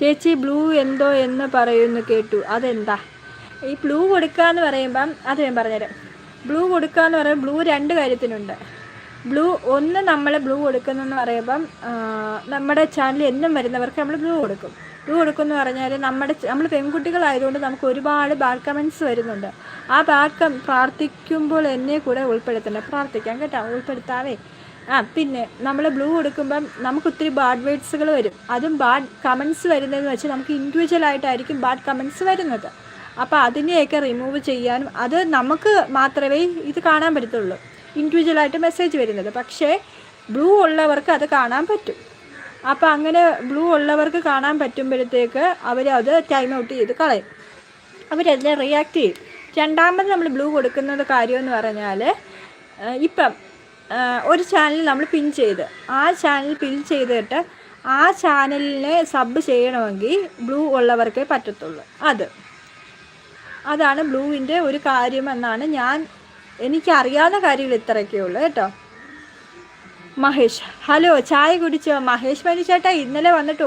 ചേച്ചി ബ്ലൂ എന്തോ എന്ന് പറയുന്നു കേട്ടു, അതെന്താ? ഈ ബ്ലൂ കൊടുക്കുക എന്ന് പറയുമ്പം അത് ഞാൻ പറഞ്ഞുതരാം. ബ്ലൂ കൊടുക്കുക എന്ന് പറയുമ്പോൾ ബ്ലൂ 2 കാര്യത്തിനുണ്ട്. ബ്ലൂ ഒന്ന് നമ്മൾ ബ്ലൂ കൊടുക്കുന്നതെന്ന് പറയുമ്പം നമ്മുടെ ചാനൽ എന്നും വരുന്നവർക്ക് നമ്മൾ ബ്ലൂ കൊടുക്കും. ബ്ലൂ കൊടുക്കുമെന്ന് പറഞ്ഞാൽ നമ്മൾ പെൺകുട്ടികളായതുകൊണ്ട് നമുക്ക് ഒരുപാട് ബാഡ് കമൻറ്റ്സ് വരുന്നുണ്ട്. ആ പ്രാർത്ഥിക്കുമ്പോൾ എന്നെ കൂടെ ഉൾപ്പെടുത്തണം. പ്രാർത്ഥിക്കാം കേട്ടോ, ഉൾപ്പെടുത്താവേ. പിന്നെ നമ്മൾ ബ്ലൂ കൊടുക്കുമ്പം നമുക്ക് ഒത്തിരി ബാഡ് വേർഡ്സുകൾ വരും. അതും ബാഡ് കമൻറ്റ്സ് വരുന്നതെന്ന് വെച്ചാൽ നമുക്ക് ഇൻഡിവിജ്വലായിട്ടായിരിക്കും ബാഡ് കമൻറ്റ്സ് വരുന്നത്. അപ്പോൾ അതിനെയൊക്കെ റിമൂവ് ചെയ്യാനും അത് നമുക്ക് മാത്രമേ ഇത് കാണാൻ പറ്റത്തുള്ളൂ, ഇൻഡിവിജ്വലായിട്ട് മെസ്സേജ് വരുന്നത്. പക്ഷേ ബ്ലൂ ഉള്ളവർക്ക് അത് കാണാൻ പറ്റും. അപ്പോൾ അങ്ങനെ ബ്ലൂ ഉള്ളവർക്ക് കാണാൻ പറ്റുമ്പോഴത്തേക്ക് അവരത് ടൈം ഔട്ട് ചെയ്ത് കളയും, അവരതിനെ റിയാക്ട് ചെയ്യും. രണ്ടാമത് നമ്മൾ ബ്ലൂ കൊടുക്കുന്നത് കാര്യമെന്ന് പറഞ്ഞാൽ, ഇപ്പം ഒരു ചാനൽ നമ്മൾ പിൻ ചെയ്ത് ആ ചാനൽ പിൻ ചെയ്തിട്ട് ആ ചാനലിനെ സബ് ചെയ്യണമെങ്കിൽ ബ്ലൂ ഉള്ളവർക്കേ പറ്റത്തുള്ളൂ. അതാണ് ബ്ലൂവിൻ്റെ ഒരു കാര്യമെന്നാണ് എനിക്കറിയാവുന്ന കാര്യങ്ങൾ ഇത്രയൊക്കെ ഉള്ളൂ കേട്ടോ. മഹേഷ്, ഹലോ, ചായ കുടിച്ചോ? മഹേഷ് ചേട്ടാ ഇന്നലെ വന്നിട്ട്